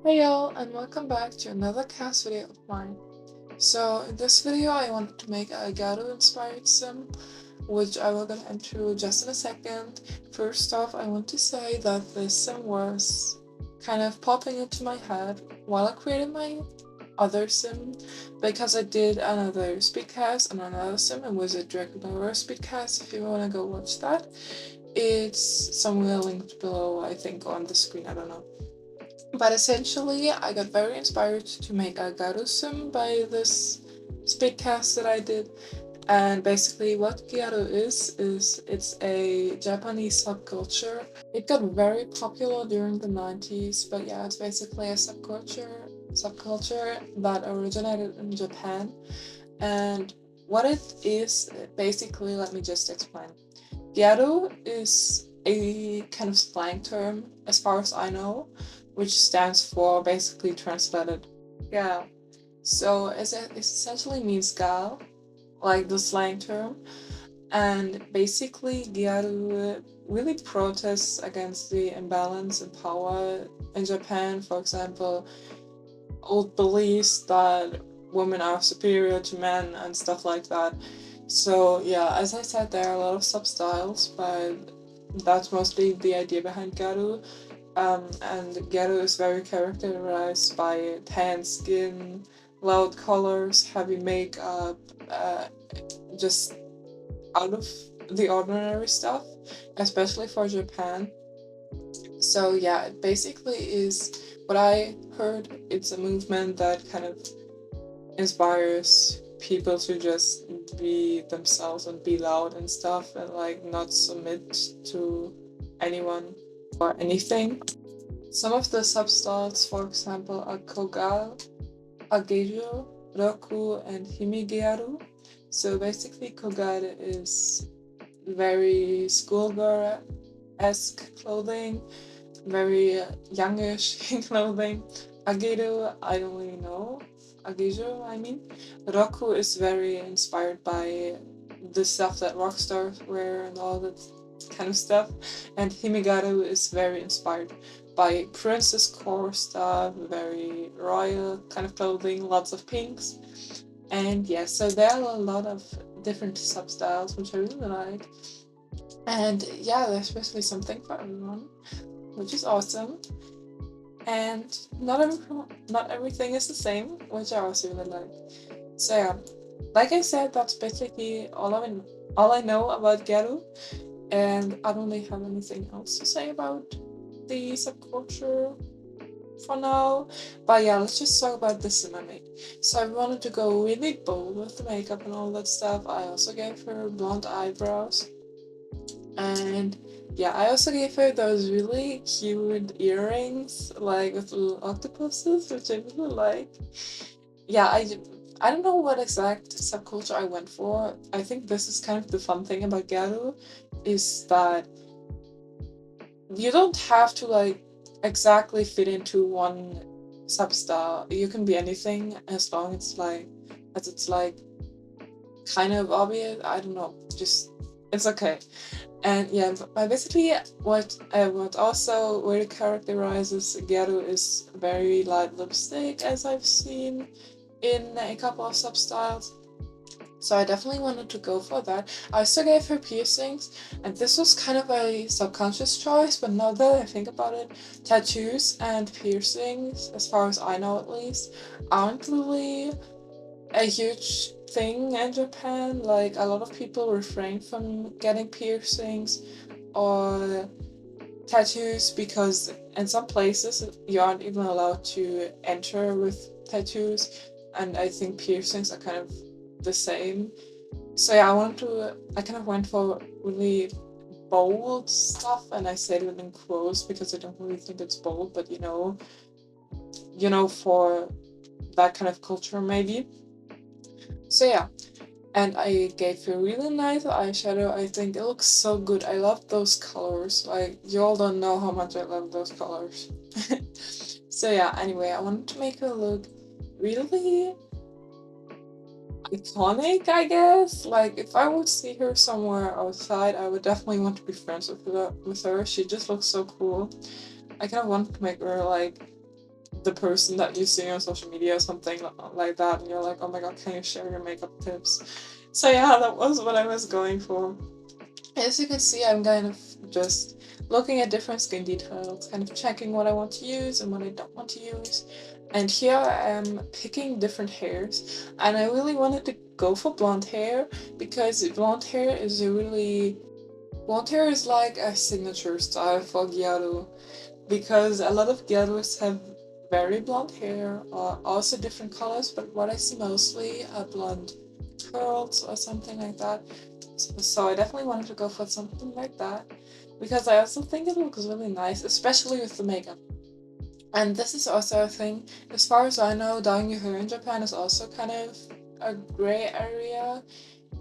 Hey y'all, and welcome back to another CAS video of mine. So in this video I wanted to make a GYARU inspired sim, which I will get into just in a second. First off, I want to say that this sim was kind of popping into my head while I created my other sim, because I did another speedcast and another sim and was a regular speedcast. If you want to go watch that, it's somewhere linked below, I think on the screen, I don't know. But essentially, I got very inspired to make a GYARU sim by this speedcast that I did. And basically, what GYARU is it's a Japanese subculture. It got very popular during the 90s, but yeah, it's basically a subculture that originated in Japan. And what it is, basically, let me just explain. GYARU is a kind of slang term, as far as I know, which stands for basically translated gal. So it essentially means gal, like the slang term. And basically, GYARU really protests against the imbalance in power in Japan. For example, old beliefs that women are superior to men and stuff like that. So yeah, as I said, there are a lot of sub-styles, but that's mostly the idea behind GYARU. And GYARU is very characterized by tan skin, loud colors, heavy makeup, just out of the ordinary stuff, especially for Japan. So yeah, it basically is what I heard. It's a movement that kind of inspires people to just be themselves and be loud and stuff and like not submit to anyone or anything. Some of the substyles, for example, are Kogal, Agejo, Roku, and Himigearu. So basically, Kogal is very schoolgirl-esque clothing, very youngish clothing. Ageru, I don't really know. Agejo, I mean. Roku is very inspired by the stuff that rock stars wear and all that kind of stuff. And Himigaru is very inspired by princess core stuff, very royal kind of clothing, lots of pinks. And yeah, so there are a lot of different substyles which I really like. And yeah, there's basically something for everyone, which is awesome. And not everything is the same, which I also really like. So yeah, like I said, that's basically all I know about GYARU, and I don't really have anything else to say about the subculture for now. But yeah, let's just talk about the sim I made. So I wanted to go really bold with the makeup and all that stuff. I also gave her blonde eyebrows. And yeah, I also gave her those really cute earrings, like with little octopuses, which I really like. Yeah, I don't know what exact subculture I went for. I think this is kind of the fun thing about GYARU, is that you don't have to like exactly fit into one substyle. You can be anything as long as it's like kind of obvious. I don't know, just it's okay. And yeah, but basically what also really characterizes GYARU is very light lipstick, as I've seen in a couple of substyles. So I definitely wanted to go for that. I also gave her piercings, and this was kind of a subconscious choice, but now that I think about it, tattoos and piercings, as far as I know at least, aren't really a huge thing in Japan. Like, a lot of people refrain from getting piercings or tattoos because in some places you aren't even allowed to enter with tattoos, and I think piercings are kind of the same. So yeah, I kind of went for really bold stuff, and I said it in quotes because I don't really think it's bold, but for that kind of culture maybe. So yeah, and I gave her really nice eyeshadow. I think it looks so good. I love those colors. Like, you all don't know how much I love those colors. So yeah, anyway, I wanted to make her look really iconic, I guess. Like, if I would see her somewhere outside, I would definitely want to be friends with her. She just looks so cool. I kind of want to make her like the person that you see on social media or something like that, and you're like, oh my god, can you share your makeup tips? So yeah, that was what I was going for. As you can see, I'm kind of just looking at different skin details, kind of checking what I want to use and what I don't want to use. And here I am picking different hairs, and I really wanted to go for blonde hair because blonde hair is like a signature style for GYARU, because a lot of GYARUs have very blonde hair, or also different colors, but what I see mostly are blonde curls or something like that. So I definitely wanted to go for something like that, because I also think it looks really nice, especially with the makeup. And this is also a thing, as far as I know, dyeing your hair in Japan is also kind of a gray area.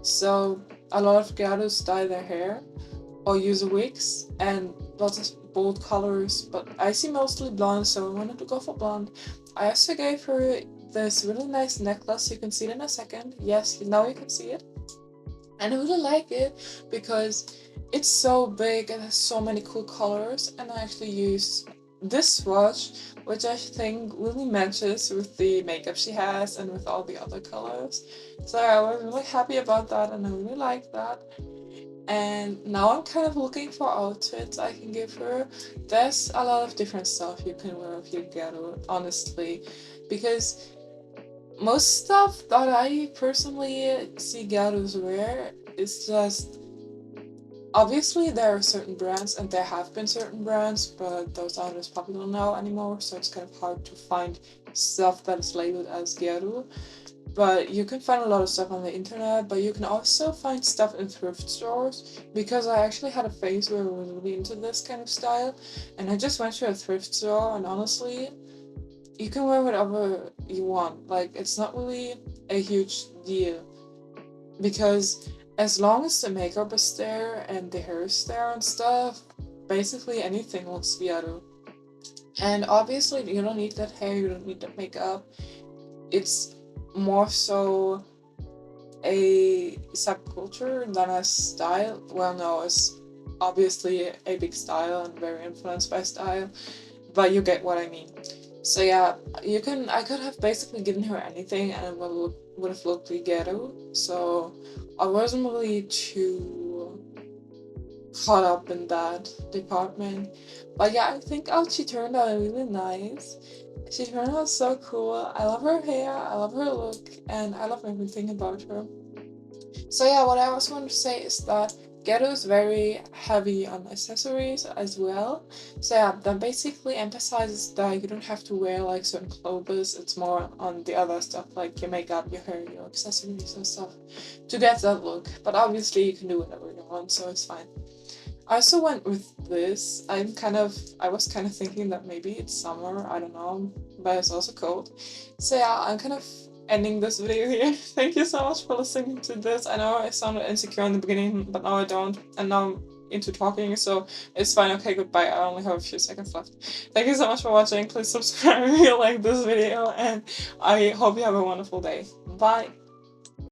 So a lot of gyarus dye their hair or use wigs and lots of bold colors, but I see mostly blonde, so I wanted to go for blonde. I also gave her this really nice necklace. You can see it in a second. Yes, now you can see it. And I really like it because it's so big and has so many cool colors, and I actually use this watch, which I think really matches with the makeup she has and with all the other colors. So I was really happy about that, and I really like that. And now I'm kind of looking for outfits I can give her. There's a lot of different stuff you can wear with your GYARU, honestly, because most stuff that I personally see GYARUs wear is just, obviously there are certain brands, and there have been certain brands, but those aren't as popular now anymore, so it's kind of hard to find stuff that is labeled as GYARU. But you can find a lot of stuff on the internet, but you can also find stuff in thrift stores, because I actually had a phase where I was really into this kind of style, and I just went to a thrift store, and honestly, you can wear whatever you want. Like, it's not really a huge deal, because as long as the makeup is there and the hair is there and stuff, basically anything looks GYARU. And obviously you don't need that hair, you don't need that makeup. It's more so a subculture than a style. Well, no, it's obviously a big style and very influenced by style, but you get what I mean. So yeah, I could have basically given her anything and it would have looked like GYARU. So I wasn't really too caught up in that department. But yeah, I think she turned out really nice. She turned out so cool. I love her hair, I love her look, and I love everything about her. So yeah, what I also want to say is that GYARU is very heavy on accessories as well. So yeah, that basically emphasizes that you don't have to wear like certain clothes. It's more on the other stuff, like your makeup, your hair, your accessories and stuff, to get that look. But obviously you can do whatever you want, so it's fine. I also went with this. I was kind of thinking that maybe it's summer, I don't know, but it's also cold. So yeah, I'm kind of ending this video here. Thank you so much for listening to this. I know I sounded insecure in the beginning, but now I don't, and now I'm into talking, so it's fine. Okay, goodbye. I only have a few seconds left. Thank you so much for watching. Please subscribe if you like this video, and I hope you have a wonderful day. Bye!